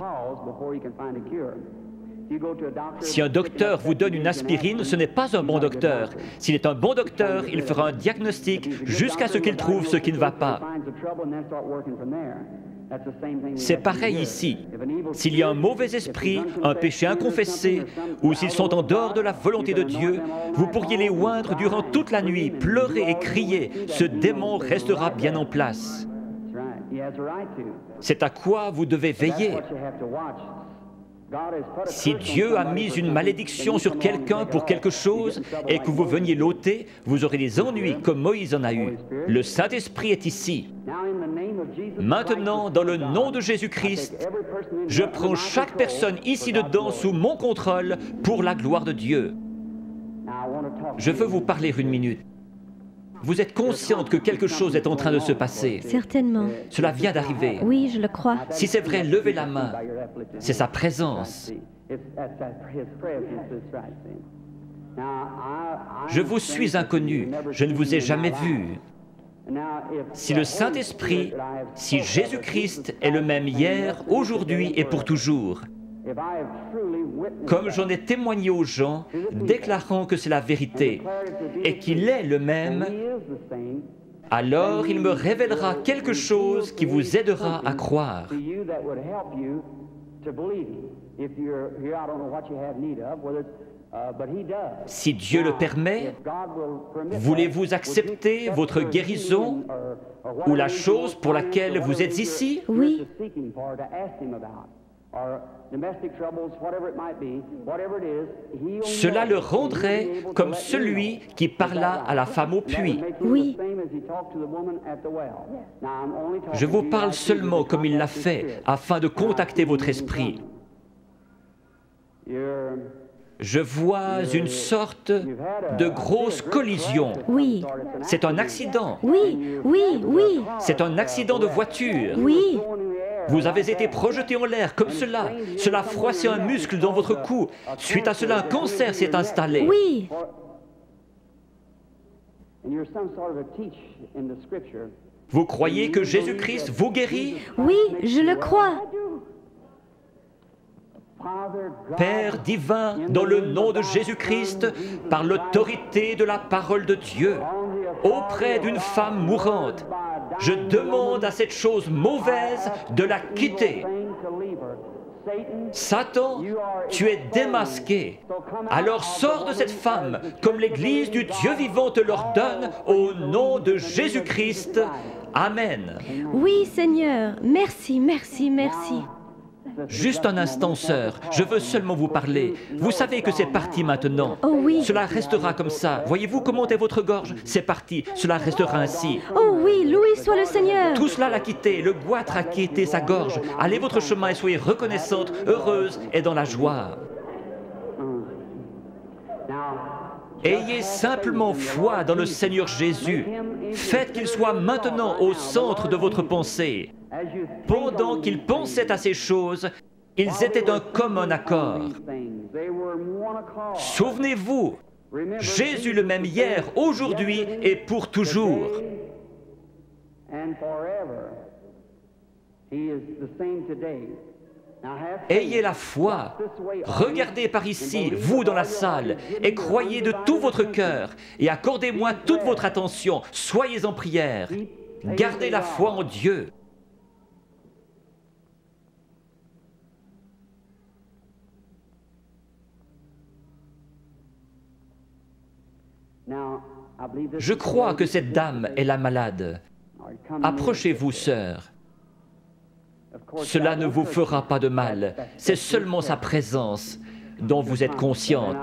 Si un docteur vous donne une aspirine, ce n'est pas un bon docteur. S'il est un bon docteur, il fera un diagnostic jusqu'à ce qu'il trouve ce qui ne va pas. C'est pareil ici. S'il y a un mauvais esprit, un péché inconfessé, ou s'ils sont en dehors de la volonté de Dieu, vous pourriez les oindre durant toute la nuit, pleurer et crier. Ce démon restera bien en place. C'est à quoi vous devez veiller. Si Dieu a mis une malédiction sur quelqu'un pour quelque chose et que vous veniez l'ôter, vous aurez des ennuis comme Moïse en a eu. Le Saint-Esprit est ici. Maintenant, dans le nom de Jésus-Christ, je prends chaque personne ici dedans sous mon contrôle pour la gloire de Dieu. Je veux vous parler une minute. Vous êtes consciente que quelque chose est en train de se passer. Certainement. Cela vient d'arriver. Oui, je le crois. Si c'est vrai, levez la main. C'est sa présence. Je vous suis inconnu. Je ne vous ai jamais vu. Si le Saint-Esprit, si Jésus-Christ est le même hier, aujourd'hui et pour toujours, comme j'en ai témoigné aux gens, déclarant que c'est la vérité et qu'il est le même, alors il me révélera quelque chose qui vous aidera à croire. Si Dieu le permet, voulez-vous accepter votre guérison ou la chose pour laquelle vous êtes ici? Oui. Cela le rendrait comme celui qui parla à la femme au puits. Oui. Je vous parle seulement comme il l'a fait, afin de contacter votre esprit. Je vois une sorte de grosse collision. Oui. C'est un accident. Oui, oui, oui. C'est un accident de voiture. Oui. Vous avez été projeté en l'air comme cela. Cela a froissé un muscle dans votre cou. Suite à cela, un cancer s'est installé. Oui. Vous croyez que Jésus-Christ vous guérit? Oui, je le crois. Père divin, dans le nom de Jésus-Christ, par l'autorité de la parole de Dieu, auprès d'une femme mourante, je demande à cette chose mauvaise de la quitter. Satan, tu es démasqué. Alors sors de cette femme, comme l'Église du Dieu vivant te l'ordonne, au nom de Jésus-Christ. Amen. Oui, Seigneur. Merci, merci, merci. Juste un instant, sœur, je veux seulement vous parler. Vous savez que c'est parti maintenant. Oh oui. Cela restera comme ça. Voyez-vous comment est votre gorge? C'est parti, cela restera ainsi. Oh oui, loué soit le Seigneur. Tout cela l'a quitté, le goitre a quitté sa gorge. Allez votre chemin et soyez reconnaissante, heureuse et dans la joie. Ayez simplement foi dans le Seigneur Jésus. Faites qu'il soit maintenant au centre de votre pensée. Pendant qu'ils pensaient à ces choses, ils étaient d'un commun accord. Souvenez-vous, Jésus le même hier, aujourd'hui et pour toujours. Ayez la foi. Regardez par ici, vous dans la salle, et croyez de tout votre cœur, et accordez-moi toute votre attention. Soyez en prière. Gardez la foi en Dieu. Je crois que cette dame est la malade. Approchez-vous, sœur. Cela ne vous fera pas de mal. C'est seulement sa présence dont vous êtes consciente.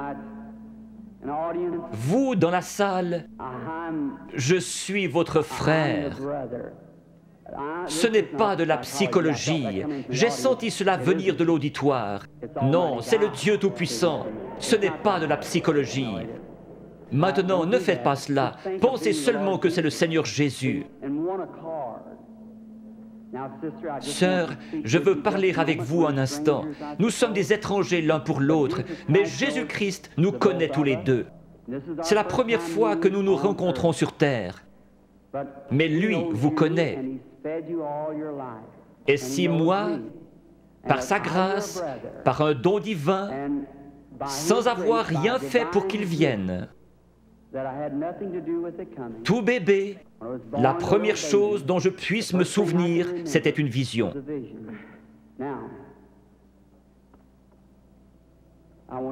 Vous, dans la salle, je suis votre frère. Ce n'est pas de la psychologie. J'ai senti cela venir de l'auditoire. Non, c'est le Dieu Tout-Puissant. Ce n'est pas de la psychologie. Maintenant, ne faites pas cela. Pensez seulement que c'est le Seigneur Jésus. Sœur, je veux parler avec vous un instant. Nous sommes des étrangers l'un pour l'autre, mais Jésus-Christ nous connaît tous les deux. C'est la première fois que nous nous rencontrons sur terre. Mais lui vous connaît. Et si moi, par sa grâce, par un don divin, sans avoir rien fait pour qu'il vienne, tout bébé, la première chose dont je puisse me souvenir, c'était une vision.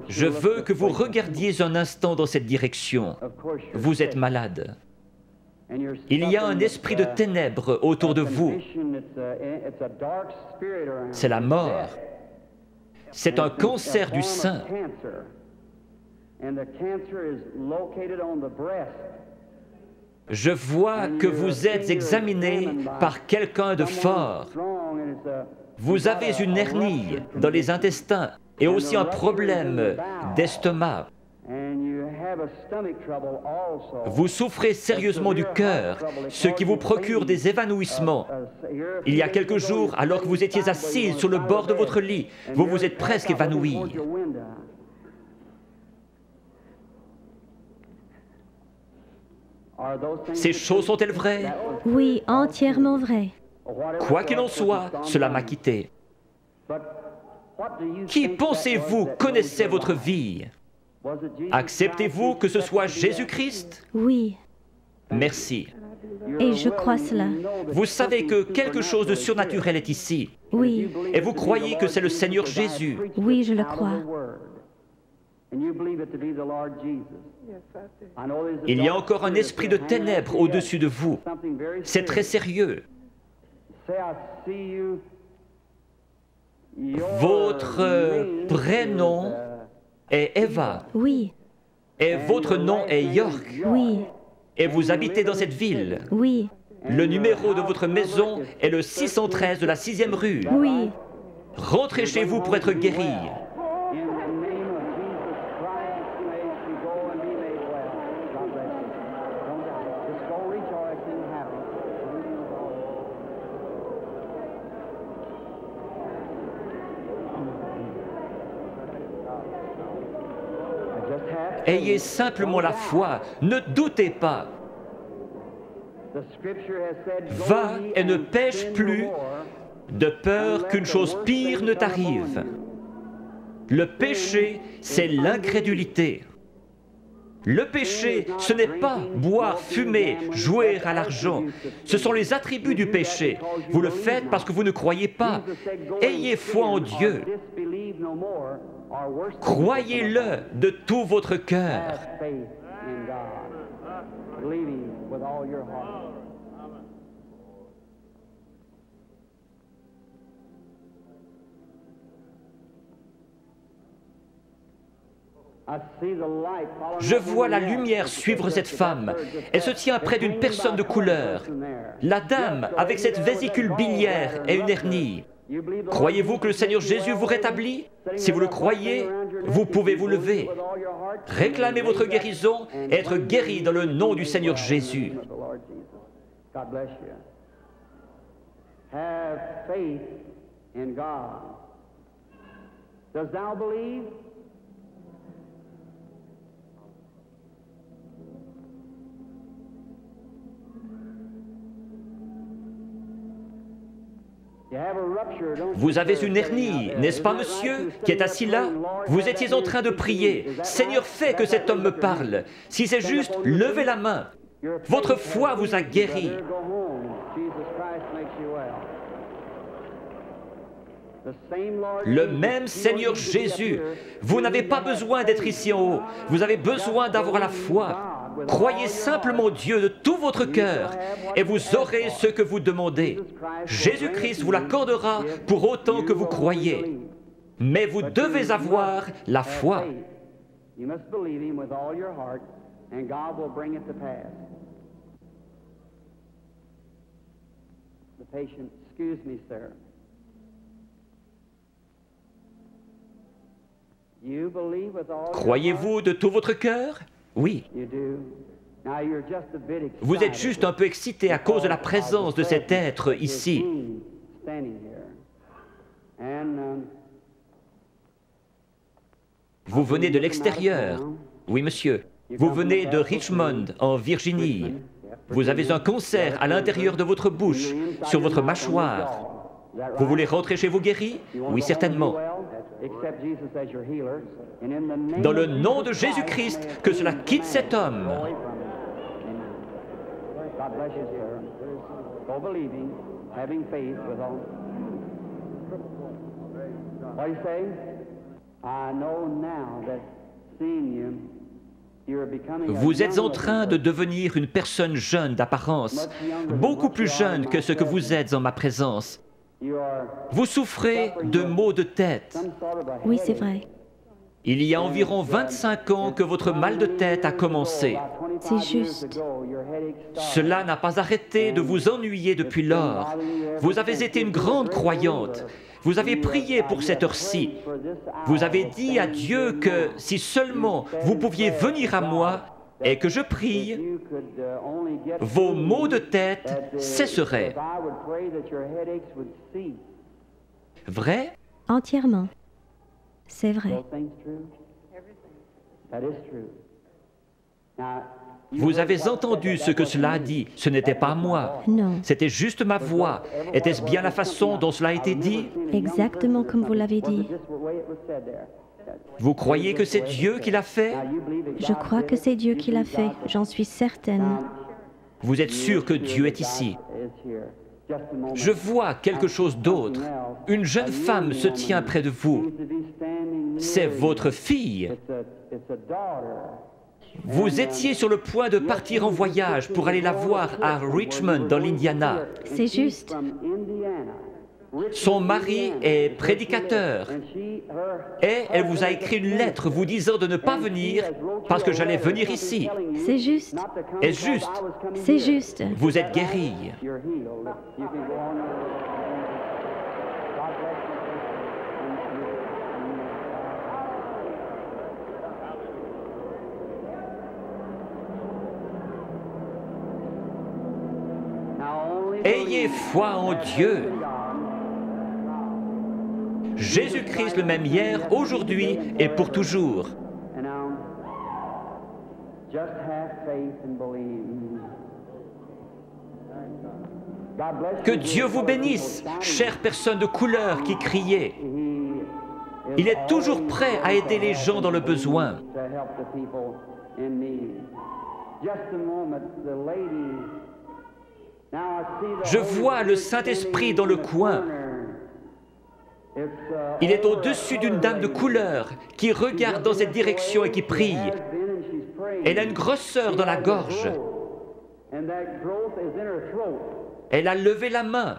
Je veux que vous regardiez un instant dans cette direction. Vous êtes malade. Il y a un esprit de ténèbres autour de vous. C'est la mort. C'est un cancer du sein. Je vois que vous êtes examiné par quelqu'un de fort. Vous avez une hernie dans les intestins et aussi un problème d'estomac. Vous souffrez sérieusement du cœur, ce qui vous procure des évanouissements. Il y a quelques jours, alors que vous étiez assis sur le bord de votre lit, vous vous êtes presque évanoui. Ces choses sont-elles vraies? Oui, entièrement vrai. Quoi qu'il en soit, cela m'a quitté. Qui pensez-vous connaissait votre vie? Acceptez-vous que ce soit Jésus-Christ? Oui, Merci. et je crois cela. Vous savez que quelque chose de surnaturel est ici. Oui, Et vous croyez que c'est le Seigneur Jésus. oui, je le crois. Il y a encore un esprit de ténèbres au-dessus de vous. C'est très sérieux. Votre prénom est Eva. Oui, Et votre nom est York. oui, Et vous habitez dans cette ville. oui, Le numéro de votre maison est le 613 de la 6e rue. oui. Rentrez chez vous pour être guéri. Ayez simplement la foi, ne doutez pas. Va et ne pêche plus, de peur qu'une chose pire ne t'arrive. Le péché, c'est l'incrédulité. Le péché, ce n'est pas boire, fumer, jouer à l'argent. Ce sont les attributs du péché. Vous le faites parce que vous ne croyez pas. Ayez foi en Dieu. Croyez-le de tout votre cœur. Je vois la lumière suivre cette femme. Elle se tient près d'une personne de couleur. La dame, avec cette vésicule biliaire et une hernie. Croyez-vous que le Seigneur Jésus vous rétablit? Si vous le croyez, vous pouvez vous lever. Réclamez votre guérison et être guéri dans le nom du Seigneur Jésus. Have faith in God. Does thou believe? Vous avez une hernie, n'est-ce pas, monsieur, qui est assis là? Vous étiez en train de prier. Seigneur, fais que cet homme me parle. Si c'est juste, levez la main. Votre foi vous a guéri. Le même Seigneur Jésus. Vous n'avez pas besoin d'être ici en haut. Vous avez besoin d'avoir la foi. Croyez simplement Dieu de tout votre cœur et vous aurez ce que vous demandez. Jésus-Christ vous l'accordera pour autant que vous croyez. Mais vous devez avoir la foi. You must believe him with all your heart, and God will bring it to pass. The patient, excuse me, sir. You believe with all your Croyez-vous de tout votre cœur? Oui. heart? You do. Now you're just a bit excited. Vous êtes juste un peu excité à cause de la présence de cet être ici. Standing here. And Vous venez de l'extérieur. Oui, monsieur. Vous venez de Richmond, en Virginie. Vous avez un cancer à l'intérieur de votre bouche, sur votre mâchoire. Vous voulez rentrer chez vous guéri? Oui, certainement. Dans le nom de Jésus-Christ, que cela quitte cet homme. God bless you, sir. Go believing, having faith with all. What do you say? I know now that seeing you, you're becoming a Vous êtes en young train de devenir une personne jeune d'apparence, beaucoup plus jeune que ce que vous êtes en ma présence. You are Vous souffrez de maux de tête. some sort of a Oui, c'est vrai. Il y a environ 25 ans que votre mal de tête a commencé. C'est juste. Cela n'a pas arrêté de vous ennuyer depuis lors. Vous avez été une grande croyante. Vous avez prié pour cette heure-ci. Vous avez dit à Dieu que si seulement vous pouviez venir à moi et que je prie, vos maux de tête cesseraient. Vrai? Entièrement. C'est vrai. Vous avez entendu ce que cela a dit. Ce n'était pas moi. Non. C'était juste ma voix. Était-ce bien la façon dont cela a été dit? Exactement comme vous l'avez dit. Vous croyez que c'est Dieu qui l'a fait? Je crois que c'est Dieu qui l'a fait. J'en suis certaine. Vous êtes sûr que Dieu est ici? Je vois quelque chose d'autre. Une jeune femme se tient près de vous. C'est votre fille. Vous étiez sur le point de partir en voyage pour aller la voir à Richmond, dans l'Indiana. C'est juste. Son mari est prédicateur et elle vous a écrit une lettre vous disant de ne pas venir parce que j'allais venir ici. C'est juste. Est-ce juste? C'est juste. Vous êtes guéri. Ayez foi en Dieu. Jésus-Christ le même hier, aujourd'hui et pour toujours. Que Dieu vous bénisse, chère personne de couleur qui criait. Il est toujours prêt à aider les gens dans le besoin. Je vois le Saint-Esprit dans le coin. Il est au-dessus d'une dame de couleur qui regarde dans cette direction et qui prie. Elle a une grosseur dans la gorge. Elle a levé la main.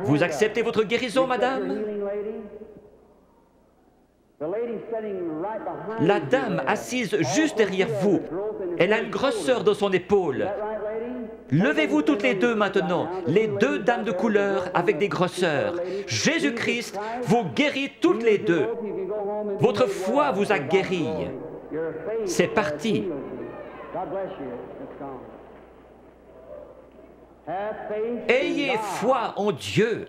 Vous acceptez votre guérison, madame? La dame assise juste derrière vous, elle a une grosseur dans son épaule. Levez-vous toutes les deux maintenant, les deux dames de couleur avec des grosseurs. Jésus-Christ vous guérit toutes les deux. Votre foi vous a guéri. C'est parti. Ayez foi en Dieu.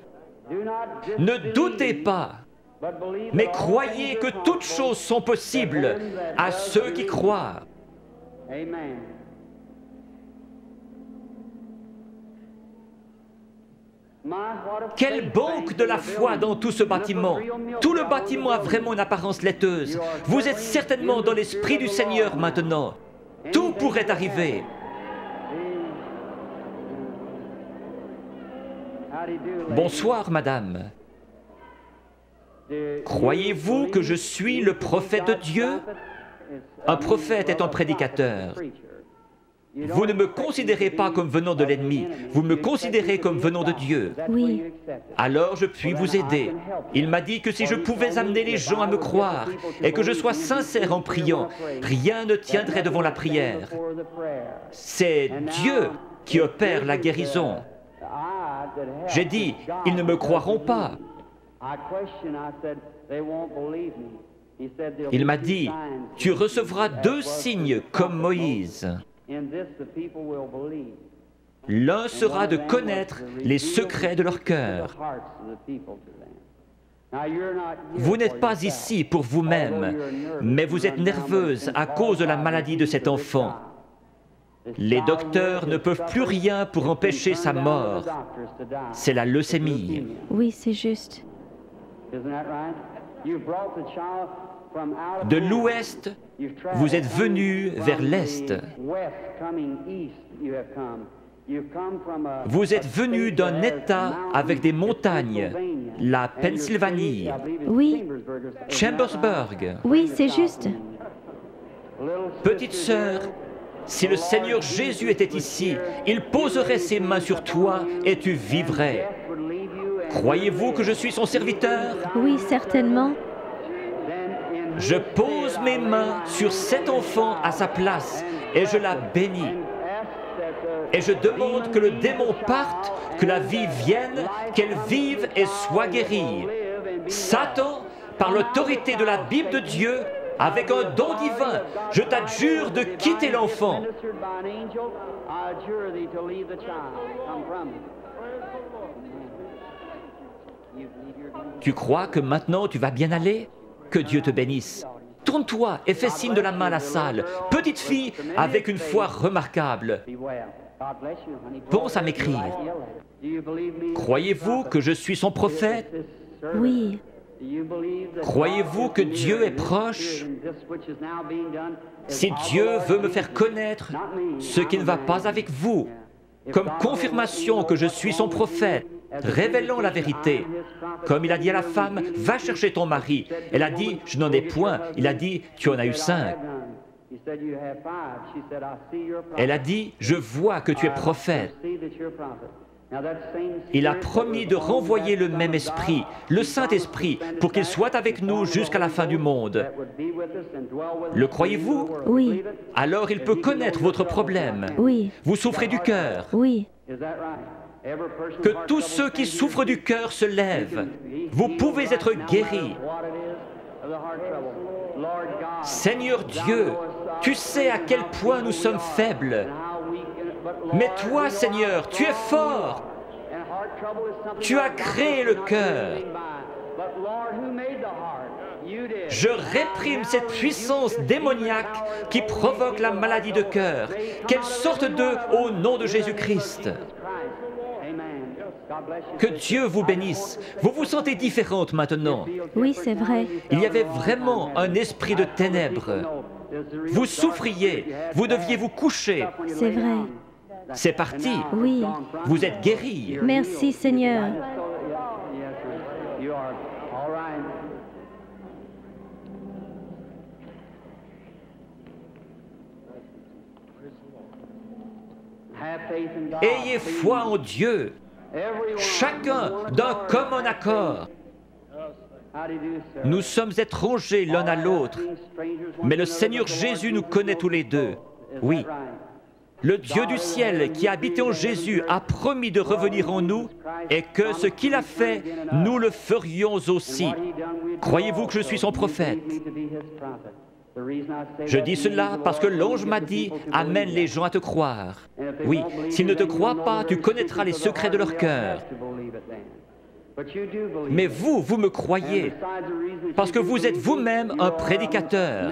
Ne doutez pas, mais croyez que toutes choses sont possibles à ceux qui croient. Quelle banque de la foi dans tout ce bâtiment! Tout le bâtiment a vraiment une apparence laiteuse. Vous êtes certainement dans l'Esprit du Seigneur maintenant. Tout pourrait arriver. Bonsoir, madame. Croyez-vous que je suis le prophète de Dieu? Un prophète est un prédicateur. Vous ne me considérez pas comme venant de l'ennemi, vous me considérez comme venant de Dieu. Oui. Alors je puis vous aider. Il m'a dit que si je pouvais amener les gens à me croire et que je sois sincère en priant, rien ne tiendrait devant la prière. C'est Dieu qui opère la guérison. J'ai dit, ils ne me croiront pas. Il m'a dit, tu recevras 2 signes comme Moïse. L'un sera de connaître les secrets de leur cœur. Vous n'êtes pas ici pour vous-même, mais vous êtes nerveuse à cause de la maladie de cet enfant. Les docteurs ne peuvent plus rien pour empêcher sa mort. C'est la leucémie. Oui, c'est juste. De l'ouest, vous êtes venu vers l'est. Vous êtes venu d'un État avec des montagnes, la Pennsylvanie, Oui. Chambersburg. Oui, c'est juste. Petite sœur, si le Seigneur Jésus était ici, il poserait ses mains sur toi et tu vivrais. Croyez-vous que je suis son serviteur? Oui, certainement. Je pose mes mains sur cet enfant à sa place et je la bénis. Et je demande que le démon parte, que la vie vienne, qu'elle vive et soit guérie. Satan, par l'autorité de la Bible de Dieu, avec un don divin, je t'adjure de quitter l'enfant. Tu crois que maintenant tu vas bien aller? Que Dieu te bénisse. Tourne-toi et fais signe de la main à la salle. Petite fille avec une foi remarquable. Pense à m'écrire. Croyez-vous que je suis son prophète? Oui. Croyez-vous que Dieu est proche? Si Dieu veut me faire connaître ce qui ne va pas avec vous, comme confirmation que je suis son prophète, révélant la vérité. Comme il a dit à la femme, va chercher ton mari. Elle a dit, je n'en ai point. Il a dit, tu en as eu 5. Elle a dit, je vois que tu es prophète. Il a promis de renvoyer le même esprit, le Saint-Esprit, pour qu'il soit avec nous jusqu'à la fin du monde. Le croyez-vous? Oui. Alors il peut connaître votre problème. Oui. Vous souffrez du cœur. Oui. Que tous ceux qui souffrent du cœur se lèvent. Vous pouvez être guéris. Seigneur Dieu, tu sais à quel point nous sommes faibles. Mais toi, Seigneur, tu es fort. Tu as créé le cœur. Je réprime cette puissance démoniaque qui provoque la maladie de cœur. Qu'elle sorte d'eux au nom de Jésus-Christ. Que Dieu vous bénisse. Vous vous sentez différente maintenant. Oui, c'est vrai. Il y avait vraiment un esprit de ténèbres. Vous souffriez, vous deviez vous coucher. C'est vrai. C'est parti. Oui. Vous êtes guéri. Merci, Seigneur. Ayez foi en Dieu, chacun d'un commun accord. Nous sommes étrangers l'un à l'autre, mais le Seigneur Jésus nous connaît tous les deux. Oui. Le Dieu du ciel qui a habité en Jésus a promis de revenir en nous et que ce qu'il a fait, nous le ferions aussi. Croyez-vous que je suis son prophète? Je dis cela parce que l'ange m'a dit « Amène les gens à te croire ». Oui, s'ils ne te croient pas, tu connaîtras les secrets de leur cœur. Mais vous, vous me croyez, parce que vous êtes vous-même un prédicateur.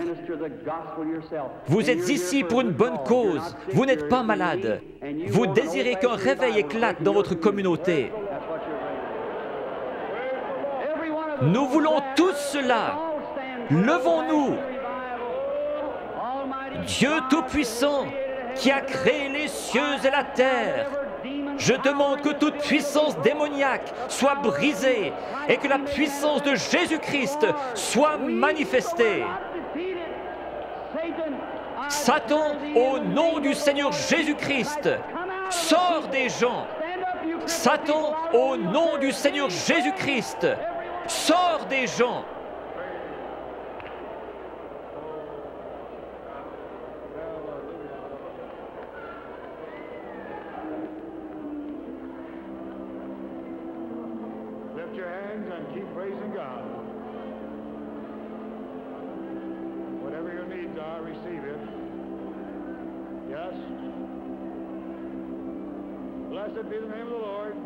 Vous êtes ici pour une bonne cause, vous n'êtes pas malade. Vous désirez qu'un réveil éclate dans votre communauté. Nous voulons tous cela. Levons-nous. Dieu Tout-Puissant, qui a créé les cieux et la terre, je demande que toute puissance démoniaque soit brisée et que la puissance de Jésus-Christ soit manifestée. Satan, au nom du Seigneur Jésus-Christ, sors des gens. Satan, au nom du Seigneur Jésus-Christ, sors des gens. Lift your hands and keep praising God. Whatever your needs are, receive it. Yes. Blessed be the name of the Lord.